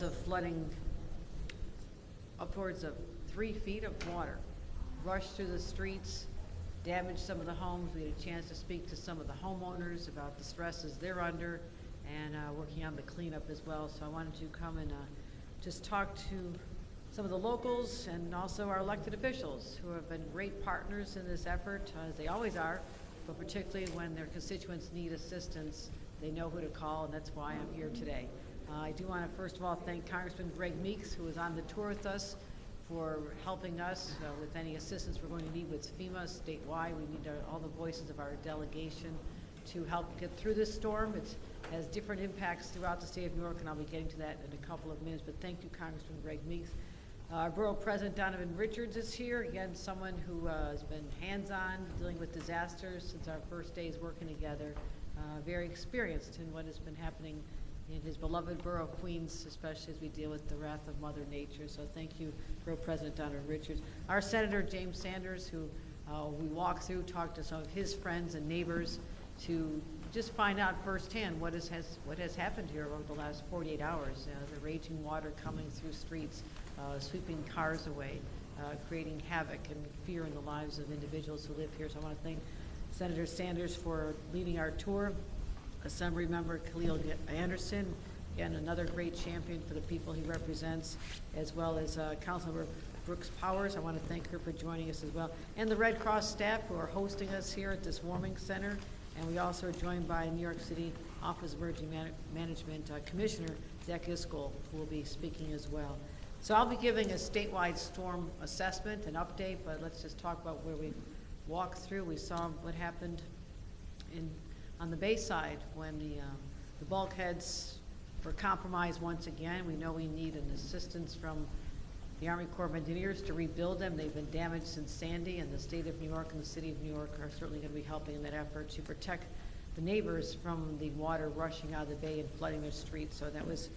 of flooding, upwards of 3 feet of water rushed through the streets, damaged some of the homes. We had a chance to speak to some of the homeowners about the stresses they're under, and working on the cleanup as well. So I wanted to come and just talk to some of the locals and also our elected officials who have been great partners in this effort, as they always are, but particularly when their constituents need assistance, they know who to call, and that's why I'm here today. I do want to first of all thank Congressman Greg Meeks, who was on the tour with us, for helping us with any assistance we're going to need with FEMA statewide. We need all the voices of our delegation to help get through this storm. It has different impacts throughout the state of New York, and I'll be getting to that in a couple of minutes, but thank you, Congressman Greg Meeks. Our Borough President Donovan Richards is here, again, someone who has been hands-on dealing with disasters since our first days working together, very experienced in what has been happening in his beloved borough of Queens, especially as we deal with the wrath of Mother Nature. So thank you, Borough President Donovan Richards. Our Senator James Sanders, who we walked through, talked to some of his friends and neighbors to just find out firsthand what has happened here over the last 48 hours. The raging water coming through streets, sweeping cars away, creating havoc and fear in the lives of individuals who live here. So I want to thank Senator Sanders for leading our tour. Assembly Member Khalil Anderson, again, another great champion for the people he represents, as well as Councilmember Brooks Powers. I want to thank her for joining us as well. And the Red Cross staff who are hosting us here at this warming center. And we also are joined by New York City Office of Emergency Management Commissioner Zach Iskol, who will be speaking as well. So I'll be giving a statewide storm assessment and update, but let's just talk about where we walked through. We saw what happened on the Bay side when the bulkheads were compromised once again. We know we need an assistance from the Army Corps of Engineers to rebuild them. They've been damaged since Sandy, and the state of New York and the city of New York are certainly going to be helping in that effort to protect the neighbors from the water rushing out of the bay and flooding their streets. So that was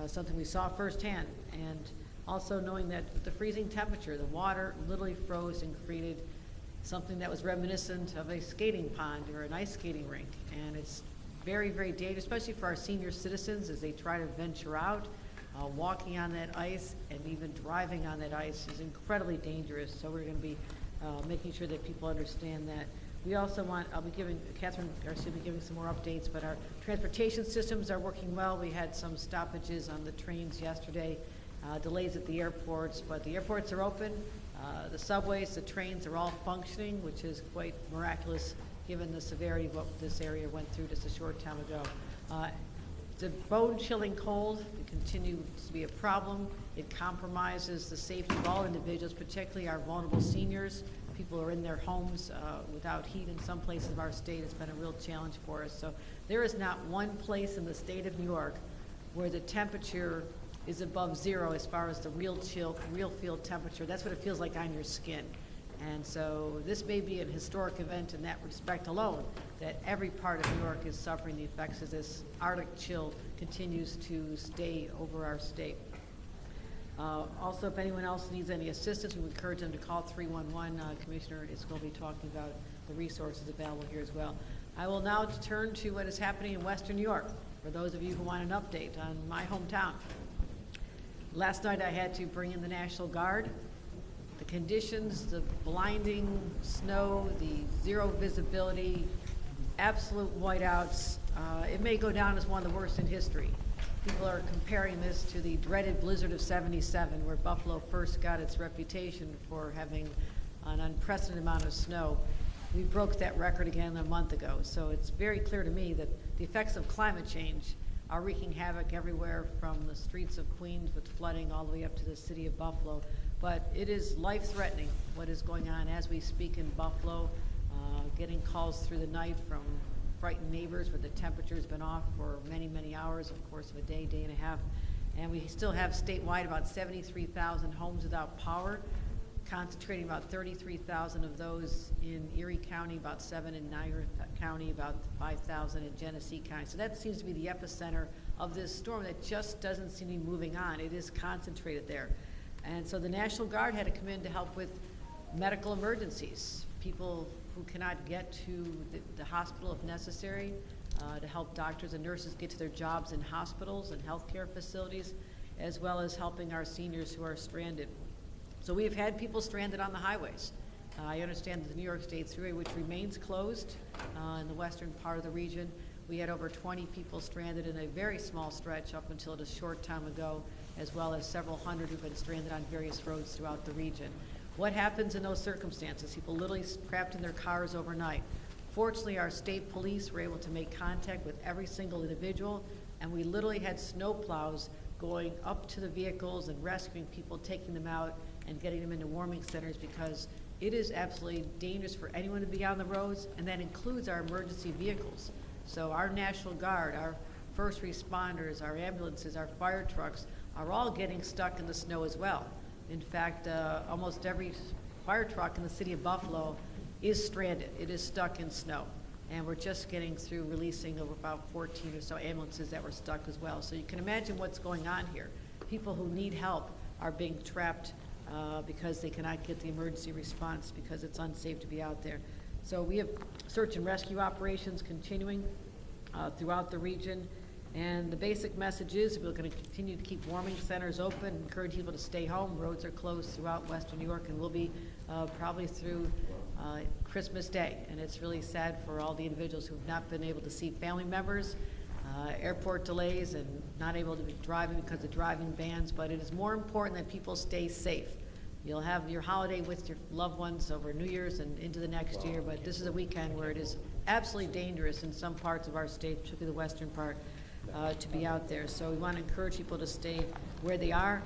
something we saw firsthand. And also knowing that with the freezing temperature, the water literally froze and created something that was reminiscent of a skating pond or an ice skating rink. And it's very, very dangerous, especially for our senior citizens as they try to venture out. Walking on that ice and even driving on that ice is incredibly dangerous. So we're going to be making sure that people understand that. We also I'll be giving, Catherine Garcia will be giving some more updates, but our transportation systems are working well. We had some stoppages on the trains yesterday, delays at the airports, but the airports are open. The subways, the trains are all functioning, which is quite miraculous given the severity of what this area went through just a short time ago. The bone-chilling cold continues to be a problem. It compromises the safety of all individuals, particularly our vulnerable seniors. People are in their homes without heat in some places of our state. It's been a real challenge for us. So there is not one place in the state of New York where the temperature is above zero as far as the real field temperature. That's what it feels like on your skin. And so this may be an historic event in that respect alone, that every part of New York is suffering the effects as this Arctic chill continues to stay over our state. Also, if anyone else needs any assistance, we would encourage them to call 311. Commissioner is going to be talking about the resources available here as well. I will now turn to what is happening in Western New York, for those of you who want an update on my hometown. Last night I had to bring in the National Guard. The conditions, the blinding snow, the zero visibility, absolute whiteouts, it may go down as one of the worst in history. People are comparing this to the dreaded blizzard of '77, where Buffalo first got its reputation for having an unprecedented amount of snow. We broke that record again a month ago. So it's very clear to me that the effects of climate change are wreaking havoc everywhere from the streets of Queens with flooding all the way up to the city of Buffalo. But it is life-threatening what is going on as we speak in Buffalo, getting calls through the night from frightened neighbors where the temperature's been off for many, many hours, of course, of a day, day and a half. And we still have statewide about 73,000 homes without power, concentrating about 33,000 of those in Erie County, about 7 in Niagara County, about 5,000 in Genesee County. So that seems to be the epicenter of this storm that just doesn't seem to be moving on. It is concentrated there. And so the National Guard had to come in to help with medical emergencies, people who cannot get to the hospital if necessary, to help doctors and nurses get to their jobs in hospitals and healthcare facilities. as well as helping our seniors who are stranded. So we have had people stranded on the highways. I understand that the New York State Thruway, which remains closed in the western part of the region, we had over 20 people stranded in a very small stretch up until a short time ago, as well as several hundred who've been stranded on various roads throughout the region. What happens in those circumstances? People literally trapped in their cars overnight. Fortunately, our state police were able to make contact with every single individual, and we literally had snow plows going up to the vehicles and rescuing people, taking them out, and getting them into warming centers, because it is absolutely dangerous for anyone to be on the roads, and that includes our emergency vehicles. So our National Guard, our first responders, our ambulances, our fire trucks are all getting stuck in the snow as well. In fact, almost every fire truck in the city of Buffalo is stranded. It is stuck in snow. And we're just getting through releasing of about 14 or so ambulances that were stuck as well. So you can imagine what's going on here. People who need help are being trapped because they cannot get the emergency response because it's unsafe to be out there. So we have search and rescue operations continuing throughout the region. And the basic message is we're going to continue to keep warming centers open, encourage people to stay home. Roads are closed throughout Western New York and will be probably through Christmas Day. And it's really sad for all the individuals who have not been able to see family members, airport delays, and not able to be driving because of driving bans. But it is more important that people stay safe. You'll have your holiday with your loved ones over New Year's and into the next year, but this is a weekend where it is absolutely dangerous in some parts of our state, particularly the western part, to be out there. So we want to encourage people to stay where they are.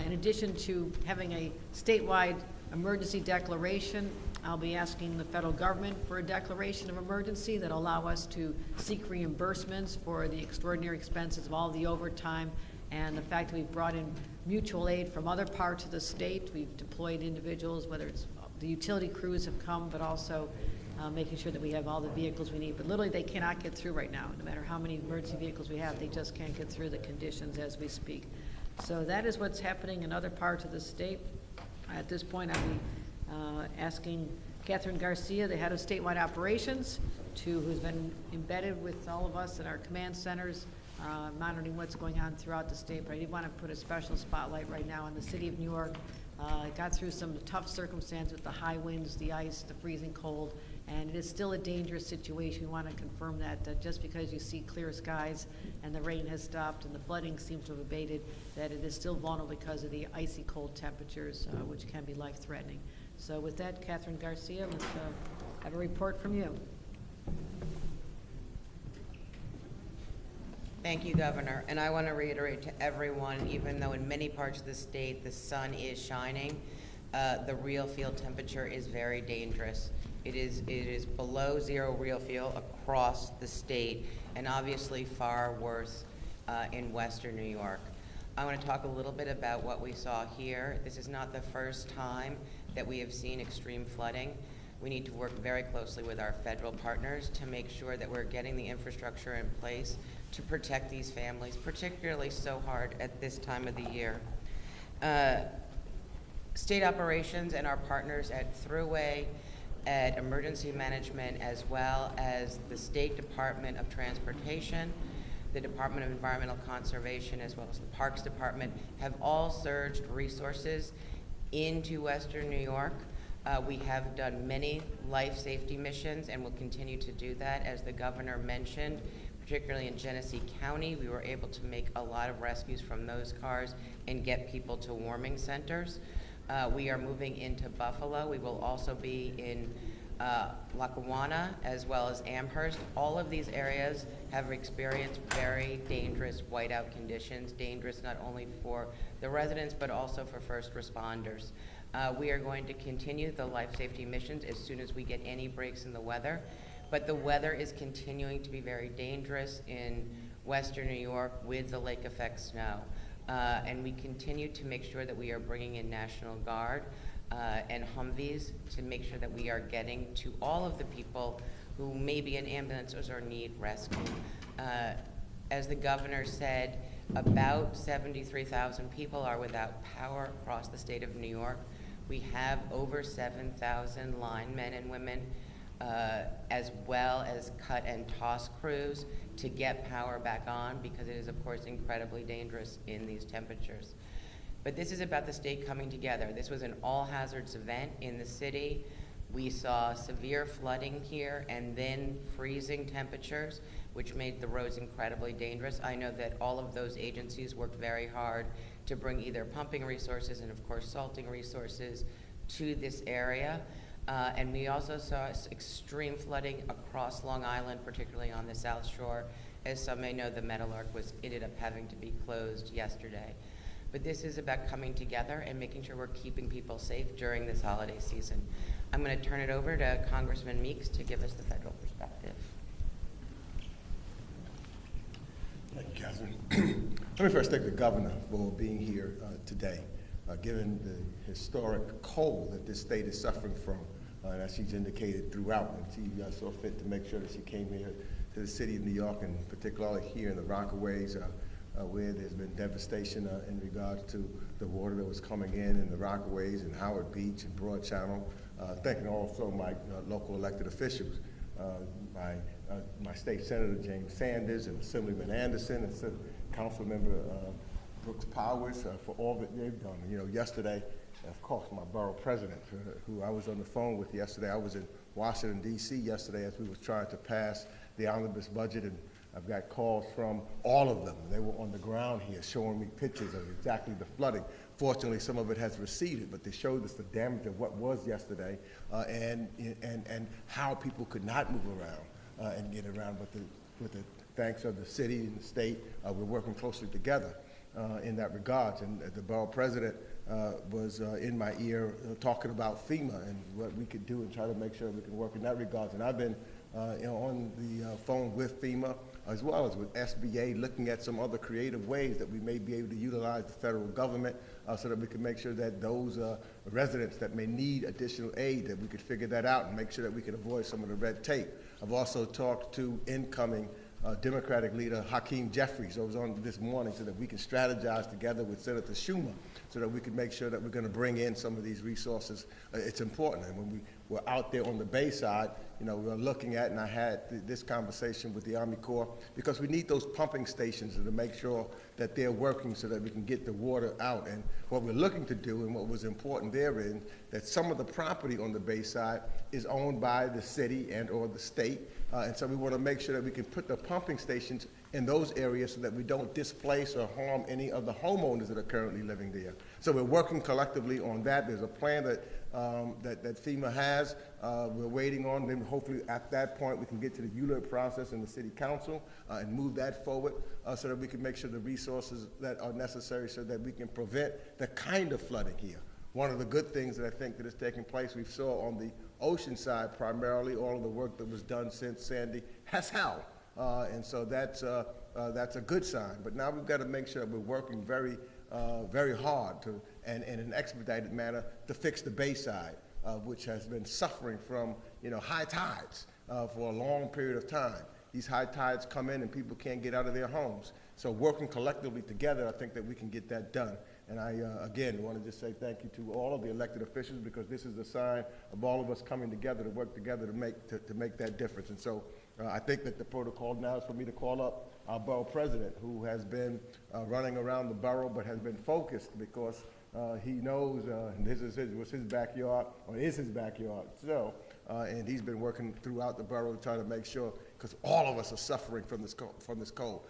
In addition to having a statewide emergency declaration, I'll be asking the federal government for a declaration of emergency that will allow us to seek reimbursements for the extraordinary expenses of all the overtime and the fact that we've brought in mutual aid from other parts of the state. We've deployed individuals, whether it's the utility crews have come, but also making sure that we have all the vehicles we need. But literally they cannot get through right now. No matter how many emergency vehicles we have, they just can't get through the conditions as we speak. So that is what's happening in other parts of the state. At this point, I'll be asking Catherine Garcia, the head of statewide operations, who's been embedded with all of us at our command centers, monitoring what's going on throughout the state. But I did want to put a special spotlight right now on the city of New York. Got through some tough circumstances with the high winds, the ice, the freezing cold, and it is still a dangerous situation. We want to confirm that just because you see clear skies and the rain has stopped and the flooding seems to have abated, that it is still vulnerable because of the icy cold temperatures, which can be life-threatening. So with that, Catherine Garcia, let's have a report from you. Thank you, Governor. And I want to reiterate to everyone, even though in many parts of the state the sun is shining, the real field temperature is very dangerous. It is below zero real field across the state, and obviously far worse in Western New York. I want to talk a little bit about what we saw here. This is not the first time that we have seen extreme flooding. We need to work very closely with our federal partners to make sure that we're getting the infrastructure in place to protect these families, particularly so hard at this time of the year. State operations and our partners at Thruway, at Emergency Management, as well as the State Department of Transportation, the Department of Environmental Conservation, as well as the Parks Department, have all surged resources into Western New York. We have done many life safety missions and will continue to do that. As the governor mentioned, particularly in Genesee County, we were able to make a lot of rescues from those cars and get people to warming centers. We are moving into Buffalo. We will also be in Lackawanna as well as Amherst. All of these areas have experienced very dangerous whiteout conditions, dangerous not only for the residents but also for first responders. We are going to continue the life safety missions as soon as we get any breaks in the weather, but the weather is continuing to be very dangerous in Western New York with the lake effect snow. And we continue to make sure that we are bringing in National Guard and Humvees to make sure that we are getting to all of the people who may be in ambulances or need rescue. As the governor said, about 73,000 people are without power across the state of New York. We have over 7,000 linemen and women as well as cut and toss crews to get power back on, because it is, of course, incredibly dangerous in these temperatures. But this is about the state coming together. This was an all-hazards event in the city. We saw severe flooding here and then freezing temperatures, which made the roads incredibly dangerous. I know that all of those agencies worked very hard to bring either pumping resources and, of course, salting resources to this area. And we also saw extreme flooding across Long Island, particularly on the South Shore. As some may know, the Meadowlark ended up having to be closed yesterday. But this is about coming together and making sure we're keeping people safe during this holiday season. I'm going to turn it over to Congressman Meeks to give us the federal perspective. Thank you, Catherine. Let me first thank the governor for being here today, given the historic cold that this state is suffering from, and as she's indicated throughout, and she saw fit to make sure that she came here to the city of New York, and particularly here in the Rockaways, where there's been devastation in regards to the water that was coming in the Rockaways and Howard Beach and Broad Channel. Thanking also my local elected officials, my state senator James Sanders and Assemblyman Anderson and Council Member Brooks Powers for all that they've done. You know, yesterday, of course, my borough president, who I was on the phone with yesterday. I was in Washington, D.C. yesterday as we were trying to pass the omnibus budget, and I've got calls from all of them. They were on the ground here showing me pictures of exactly the flooding. Fortunately, some of it has receded, but they showed us the damage of what was yesterday and how people could not move around and get around. But with the thanks of the city and the state, we're working closely together in that regard. And the borough president was in my ear talking about FEMA and what we could do and try to make sure we can work in that regard. And I've been on the phone with FEMA as well as with SBA, looking at some other creative ways that we may be able to utilize the federal government so that we can make sure that those residents that may need additional aid, that we could figure that out and make sure that we can avoid some of the red tape. I've also talked to incoming Democratic leader Hakeem Jeffries. I was on this morning so that we can strategize together with Senator Schumer so that we can make sure that we're going to bring in some of these resources. It's important. And when we were out there on the Bay side, you know, we were looking at, and I had this conversation with the Army Corps, because we need those pumping stations to make sure that they're working so that we can get the water out. And what we're looking to do, and what was important therein, that some of the property on the Bay side is owned by the city and or the state. And so we want to make sure that we can put the pumping stations in those areas so that we don't displace or harm any of the homeowners that are currently living there. So we're working collectively on that. There's a plan that FEMA has. We're waiting on. Then hopefully at that point we can get to the ULURP process in the city council and move that forward so that we can make sure the resources that are necessary so that we can prevent the kind of flooding here. One of the good things that I think that is taking place, we saw on the ocean side primarily, all of the work that was done since Sandy has held. And so that's a good sign. But now we've got to make sure we're working very hard to, and in an expedited manner to fix the Bay side, which has been suffering from high tides for a long period of time. These high tides come in and people can't get out of their homes. So working collectively together, I think that we can get that done. And I, again, want to just say thank you to all of the elected officials, because this is a sign of all of us coming together to work together to make that difference. And so I think that the protocol now is for me to call up our borough president, who has been running around the borough but has been focused because he knows this was his backyard, or is his backyard. So, and he's been working throughout the borough to try to make sure, because all of us are suffering from this cold.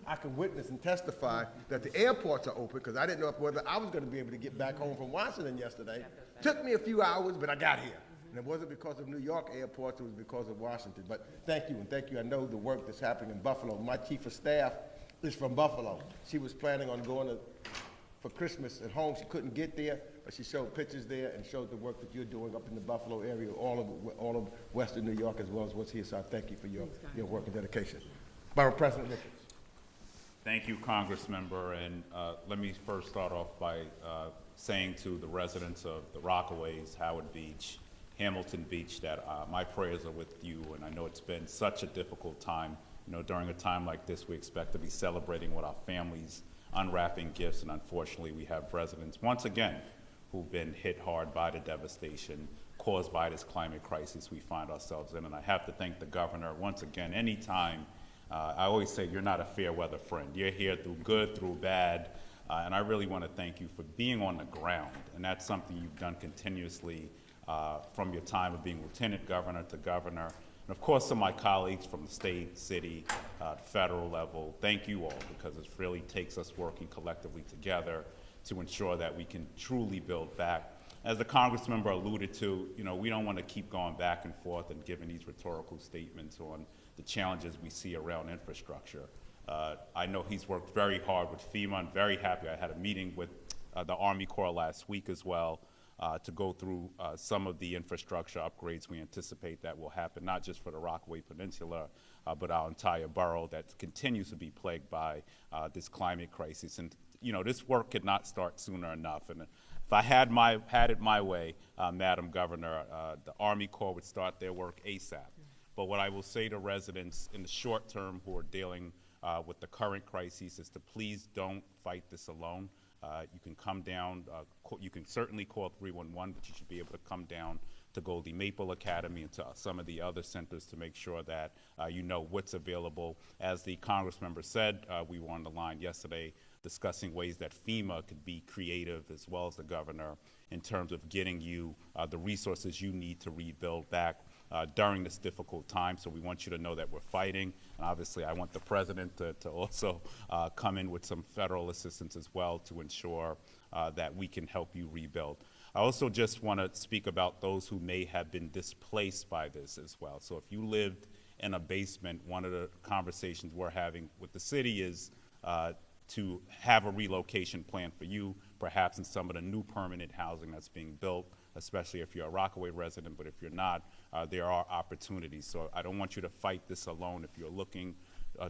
I can witness and testify that the airports are open, because I didn't know whether I was going to be able to get back home from Washington yesterday. Took me a few hours, but I got here. And it wasn't because of New York airports, it was because of Washington. But thank you, and thank you. I know the work that's happening in Buffalo. My chief of staff is from Buffalo. She was planning on going for Christmas at home. She couldn't get there, but she showed pictures there and showed the work that you're doing up in the Buffalo area, all of Western New York, as well as what's here. So I thank you for your work and dedication. Borough President Richards. Thank you, Congressmember, and let me first start off by saying to the residents of the Rockaways, Howard Beach, Hamilton Beach, that my prayers are with you, and I know it's been such a difficult time. During a time like this, we expect to be celebrating with our families, unwrapping gifts, and unfortunately we have residents, once again, who've been hit hard by the devastation, caused by this climate crisis we find ourselves in. And I have to thank the governor once again. Anytime, I always say you're not a fair weather friend. You're here through good, through bad, and I really want to thank you for being on the ground. And that's something you've done continuously from your time of being lieutenant governor to governor. And of course, to my colleagues from the state, city, federal level, thank you all, because it really takes us working collectively together to ensure that we can truly build back. As the congressmember alluded to, we don't want to keep going back and forth and giving these rhetorical statements on the challenges we see around infrastructure. I know he's worked very hard with FEMA. I'm very happy. I had a meeting with the Army Corps last week as well to go through some of the infrastructure upgrades we anticipate that will happen, not just for the Rockaway Peninsula, but our entire borough that continues to be plagued by this climate crisis. And this work could not start sooner enough. And if I had it my way, Madam Governor, the Army Corps would start their work ASAP. But what I will say to residents in the short term who are dealing with the current crisis is to please don't fight this alone. You can come down, you can certainly call 311, but you should be able to come down to Goldie Maple Academy and to some of the other centers to make sure that you know what's available. As the congressmember said, we were on the line yesterday discussing ways that FEMA could be creative, as well as the governor, in terms of getting you the resources you need to rebuild back during this difficult time. So we want you to know that we're fighting. And obviously, I want the president to also come in with some federal assistance as well to ensure that we can help you rebuild. I also just want to speak about those who may have been displaced by this as well. So if you lived in a basement, one of the conversations we're having with the city is to have a relocation plan for you, perhaps in some of the new permanent housing that's being built, especially if you're a Rockaway resident, but if you're not, there are opportunities. So I don't want you to fight this alone if you're looking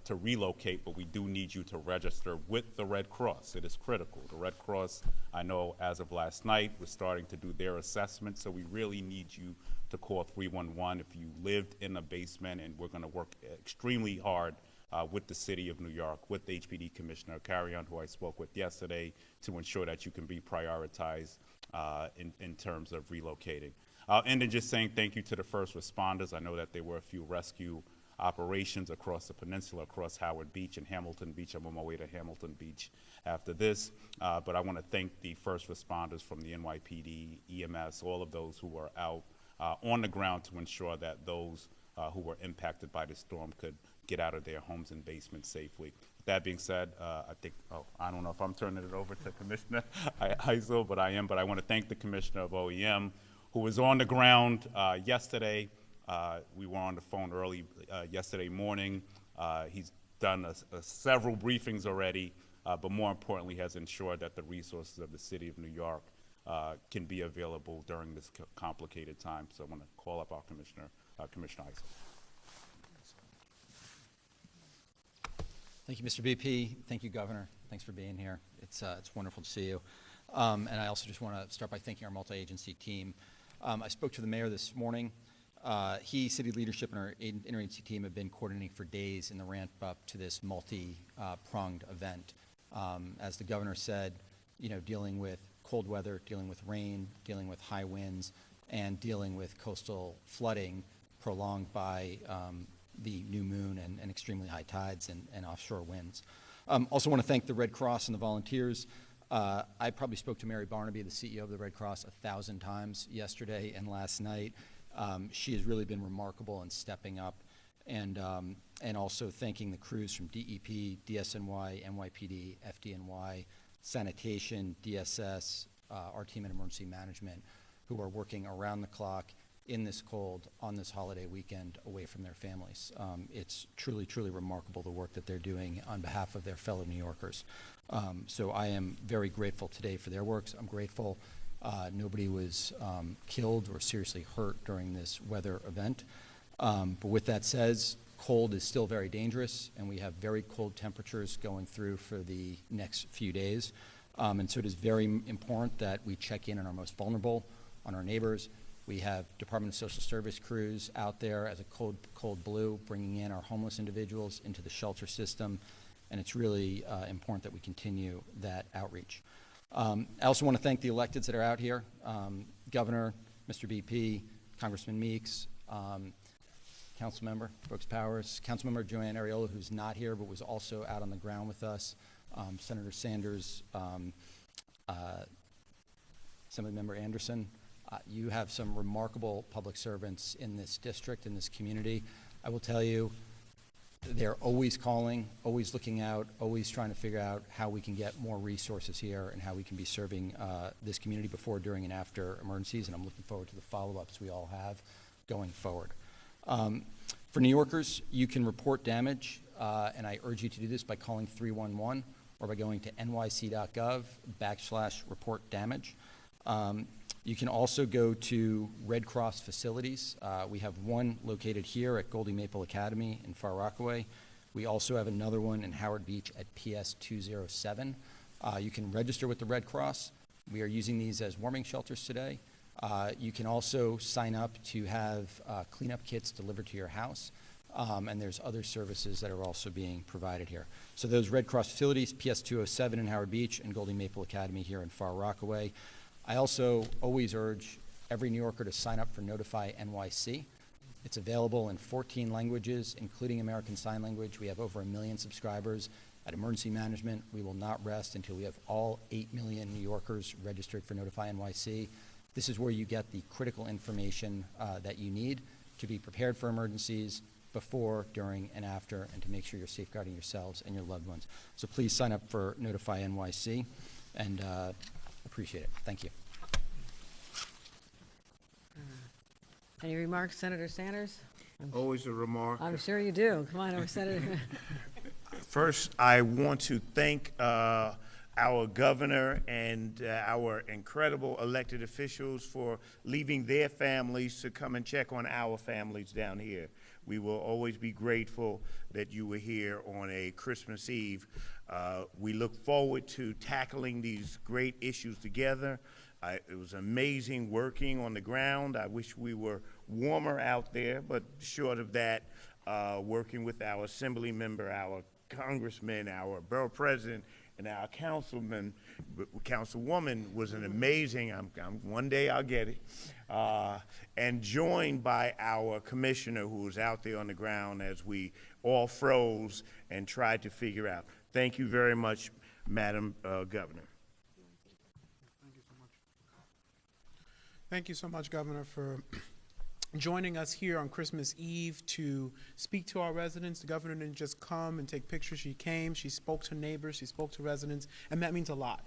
to relocate, but we do need you to register with the Red Cross. It is critical. The Red Cross, I know as of last night, was starting to do their assessment, so we really need you to call 311 if you lived in a basement, and we're gonna work extremely hard with the City of New York, with HPD Commissioner Carrion, who I spoke with yesterday, to ensure that you can be prioritized in terms of relocating. And then just saying thank you to the first responders. I know that there were a few rescue operations across the peninsula, across Howard Beach and Hamilton Beach. I'm on my way to Hamilton Beach after this. But I want to thank the first responders from the NYPD, EMS, all of those who were out on the ground to ensure that those who were impacted by the storm could get out of their homes and basements safely. That being said, I think, I don't know if I'm turning it over to Commissioner Heisel, but I am. But I want to thank the Commissioner of OEM, who was on the ground yesterday. We were on the phone early yesterday morning. He's done several briefings already, but more importantly, has ensured that the resources of the City of New York can be available during this complicated time. So I want to call up our Commissioner, Commissioner Heisel. Thank you, Mr. BP. Thank you, Governor. Thanks for being here. It's wonderful to see you. And I also just want to start by thanking our multi-agency team. I spoke to the mayor this morning. He, city leadership, and our interagency team have been coordinating for days in the ramp up to this multi-pronged event. As the governor said, dealing with cold weather, dealing with rain, dealing with high winds, and dealing with coastal flooding prolonged by the new moon and extremely high tides and offshore winds. Also want to thank the Red Cross and the volunteers. I probably spoke to Mary Barnaby, the CEO of the Red Cross, 1,000 times yesterday and last night. She has really been remarkable in stepping up, and also thanking the crews from DEP, DSNY, NYPD, FDNY, Sanitation, DSS, our team in emergency management, who are working around the clock in this cold, on this holiday weekend, away from their families. It's truly, truly remarkable the work that they're doing on behalf of their fellow New Yorkers. So I am very grateful today for their works. I'm grateful nobody was killed or seriously hurt during this weather event. But with that said, cold is still very dangerous, and we have very cold temperatures going through for the next few days. And so it is very important that we check in on our most vulnerable, on our neighbors. We have Department of Social Service crews out there as a code blue, bringing in our homeless individuals into the shelter system, and it's really important that we continue that outreach. I also want to thank the electeds that are out here. Governor, Mr. BP, Congressman Meeks, Councilmember Brooks Powers, Councilmember Joanne Ariola, who's not here but was also out on the ground with us, Senator Sanders, Assemblymember Anderson. You have some remarkable public servants in this district, in this community. I will tell you, they're always calling, always looking out, always trying to figure out how we can get more resources here and how we can be serving this community before, during, and after emergencies, and I'm looking forward to the follow-ups we all have going forward. For New Yorkers, you can report damage, and I urge you to do this by calling 311 or by going to nyc.gov/report damage. You can also go to Red Cross facilities. We have one located here at Goldie Maple Academy in Far Rockaway. We also have another one in Howard Beach at PS 207. You can register with the Red Cross. We are using these as warming shelters today. You can also sign up to have cleanup kits delivered to your house. And there's other services that are also being provided here. So those Red Cross facilities, PS 207 in Howard Beach and Goldie Maple Academy here in Far Rockaway. I also always urge every New Yorker to sign up for Notify NYC. It's available in 14 languages, including American Sign Language. We have over 1 million subscribers. At Emergency Management, we will not rest until we have all 8 million New Yorkers registered for Notify NYC. This is where you get the critical information that you need to be prepared for emergencies before, during, and after, and to make sure you're safeguarding yourselves and your loved ones. So please sign up for Notify NYC, and appreciate it. Thank you. Any remarks, Senator Sanders? Always a remark. I'm sure you do. Come on over, Senator. First, I want to thank our governor and our incredible elected officials for leaving their families to come and check on our families down here. We will always be grateful that you were here on a Christmas Eve. We look forward to tackling these great issues together. It was amazing working on the ground. I wish we were warmer out there, but short of that, working with our assembly member, our congressman, our borough president, and our councilwoman was an amazing, one day I'll get it, and joined by our commissioner who was out there on the ground as we all froze and tried to figure out. Thank you very much, Madam Governor. Thank you so much, Governor, for joining us here on Christmas Eve to speak to our residents. The governor didn't just come and take pictures. She came, she spoke to neighbors, she spoke to residents, and that means a lot.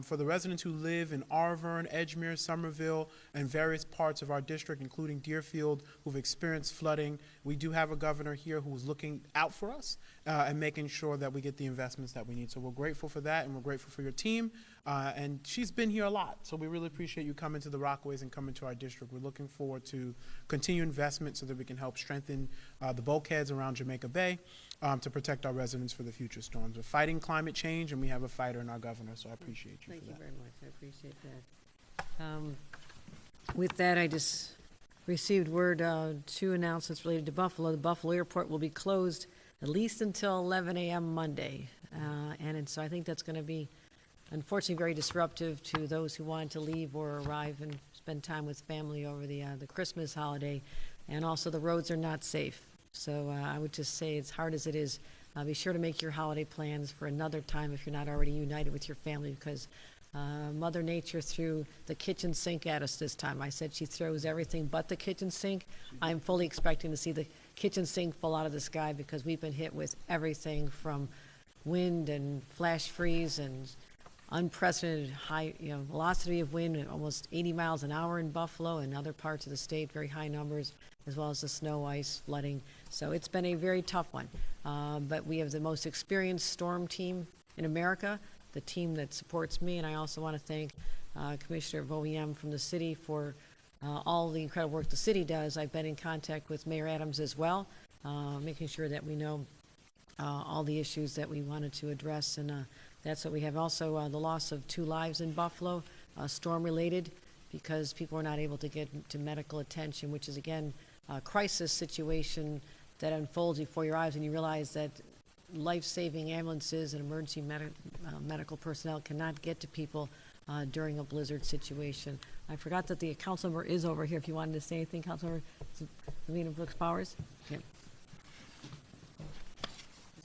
For the residents who live in Arverne, Edgemere, Somerville, and various parts of our district, including Deerfield, who've experienced flooding, we do have a governor here who's looking out for us and making sure that we get the investments that we need. So we're grateful for that, and we're grateful for your team. And she's been here a lot, so we really appreciate you coming to the Rockaways and coming to our district. We're looking forward to continued investment so that we can help strengthen the bulkheads around Jamaica Bay to protect our residents for the future storms. We're fighting climate change, and we have a fighter in our governor, so I appreciate you for that. Thank you very much. I appreciate that. With that, I just received word, 2 announcements related to Buffalo. The Buffalo airport will be closed at least until 11 a.m. Monday. And so I think that's going to be, unfortunately, very disruptive to those who wanted to leave or arrive and spend time with family over the Christmas holiday. And also, the roads are not safe. So I would just say, as hard as it is, be sure to make your holiday plans for another time if you're not already united with your family, because Mother Nature threw the kitchen sink at us this time. I said she throws everything but the kitchen sink. I'm fully expecting to see the kitchen sink fall out of the sky, because we've been hit with everything from wind and flash freeze and unprecedented high, velocity of wind, almost 80 miles an hour in Buffalo and other parts of the state, very high numbers, as well as the snow, ice, flooding. So it's been a very tough one. But we have the most experienced storm team in America, the team that supports me, and I also want to thank Commissioner of OEM from the city for all the incredible work the city does. I've been in contact with Mayor Adams as well, making sure that we know all the issues that we wanted to address, and that's what we have. Also, the loss of 2 lives in Buffalo, storm-related, because people were not able to get to medical attention, which is, again, a crisis situation that unfolds before your eyes, and you realize that life-saving ambulances and emergency medical personnel cannot get to people during a blizzard situation. I forgot that the council member is over here. If you wanted to say anything, Councilmember Lavina Brooks Powers? Yeah.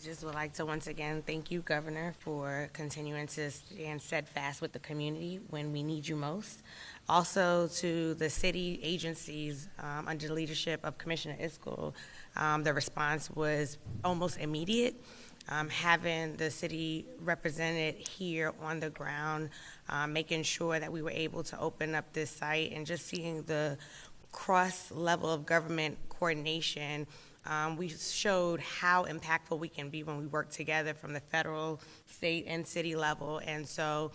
Just would like to once again thank you, Governor, for continuing to stand steadfast with the community when we need you most. Also to the city agencies under the leadership of Commissioner Iskel, the response was almost immediate. Having the city represented here on the ground, making sure that we were able to open up this site and just seeing the cross level of government coordination. We showed how impactful we can be when we work together from the federal, state, and city level. And so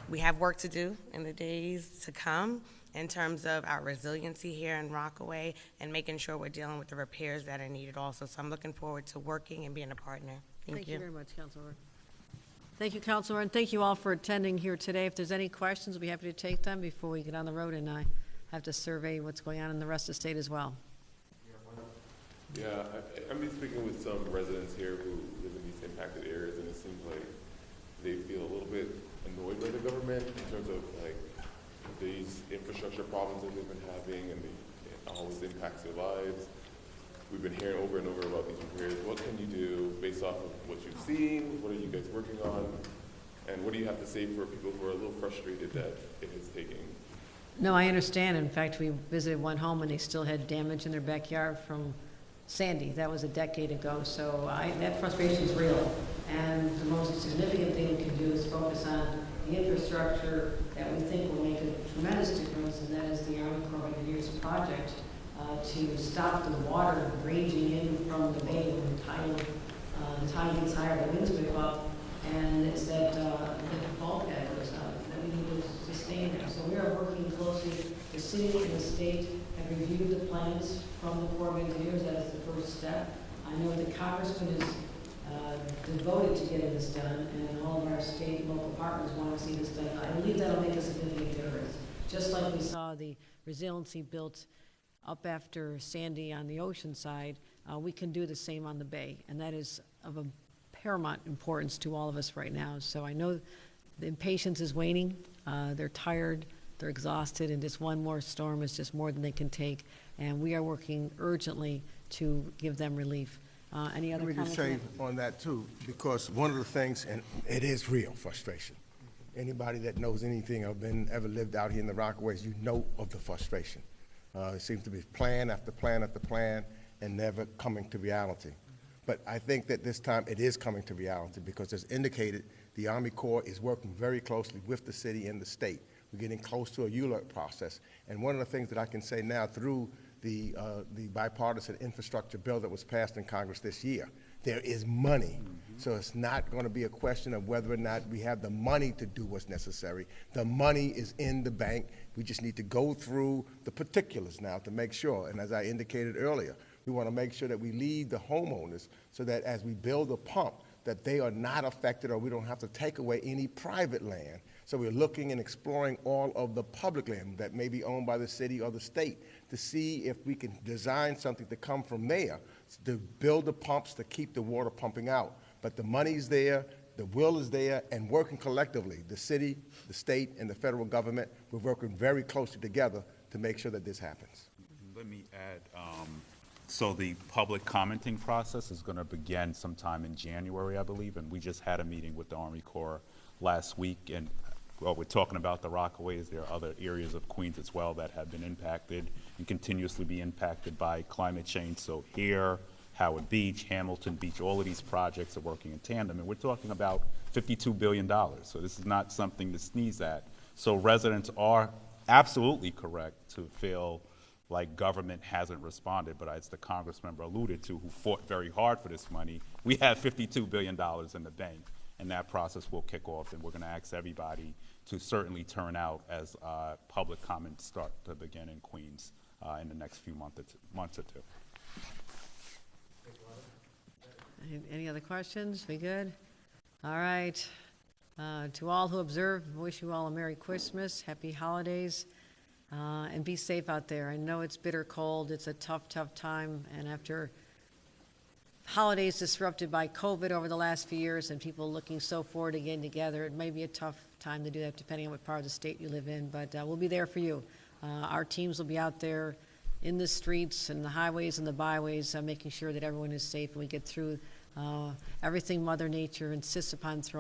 we have work to do in the days to come in terms of our resiliency here in Rockaway and making sure we're dealing with the repairs that are needed also. So I'm looking forward to working and being a partner. Thank you. Very much, Councilmember. Thank you, Councilmember, and thank you all for attending here today. If there's any questions, we'll be happy to take them before we get on the road, and I have to survey what's going on in the rest of the state as well. Yeah, I've been speaking with some residents here who live in these impacted areas, and it seems like they feel a little bit annoyed by the government in terms of like these infrastructure problems that they've been having, and it always impacts their lives. We've been hearing over and over about these repairs. What can you do based off of what you've seen? What are you guys working on? And what do you have to say for people who are a little frustrated that it is taking? No, I understand. In fact, we visited one home and they still had damage in their backyard from Sandy. That was a decade ago, so that frustration is real. And the most significant thing we can do is focus on the infrastructure that we think will make a tremendous difference, and that is the Army Corps of Engineers project to stop the water raging in from the bay when the tide gets higher, the winds pick up, and it's that the bulkhead goes up that we need to sustain there. So we are working closely. The city and the state have reviewed the plans from the Corps of Engineers. That is the first step. I know the Congressman is devoted to getting this done, and all of our state and local partners want to see this done. I believe that'll make a significant difference. Just like we saw the resiliency built up after Sandy on the ocean side, we can do the same on the bay, and that is of a paramount importance to all of us right now. So I know the impatience is waning. They're tired, they're exhausted, and just one more storm is just more than they can take. And we are working urgently to give them relief. Any other Let me comments? just say on that too, because one of the things, and it is real frustration. Anybody that knows anything or ever lived out here in the Rockaways, you know of the frustration. It seems to be plan after plan after plan and never coming to reality. But I think that this time it is coming to reality because as indicated, the Army Corps is working very closely with the city and the state. We're getting close to a ULURP process. And one of the things that I can say now through the bipartisan infrastructure bill that was passed in Congress this year, there is money. So it's not going to be a question of whether or not we have the money to do what's necessary. The money is in the bank. We just need to go through the particulars now to make sure. And as I indicated earlier, we want to make sure that we lead the homeowners so that as we build a pump, that they are not affected or we don't have to take away any private land. So we're looking and exploring all of the public land that may be owned by the city or the state to see if we can design something to come from there to build the pumps to keep the water pumping out. But the money's there, the will is there, and working collectively, the city, the state, and the federal government, we're working very closely together to make sure that this happens. Let me add, so the public commenting process is going to begin sometime in January, I believe, and we just had a meeting with the Army Corps last week, and well, we're talking about the Rockaways. There are other areas of Queens as well that have been impacted and continuously be impacted by climate change. So here, Howard Beach, Hamilton Beach, all of these projects are working in tandem, and we're talking about $52 billion. So this is not something to sneeze at. So residents are absolutely correct to feel like government hasn't responded, but as the Congressmember alluded to, who fought very hard for this money, we have $52 billion in the bank, and that process will kick off, and we're gonna ask everybody to certainly turn out as public comments start to begin in Queens in the next few months or two. Any other questions? We good? All right. To all who observe, I wish you all a Merry Christmas, Happy Holidays, and be safe out there. I know it's bitter cold. It's a tough, tough time, and after holidays disrupted by COVID over the last few years and people looking so forward to getting together. It may be a tough time to do that depending on what part of the state you live in, but we'll be there for you. Our teams will be out there in the streets and the highways and the byways, making sure that everyone is safe and we get through everything Mother Nature insists upon throwing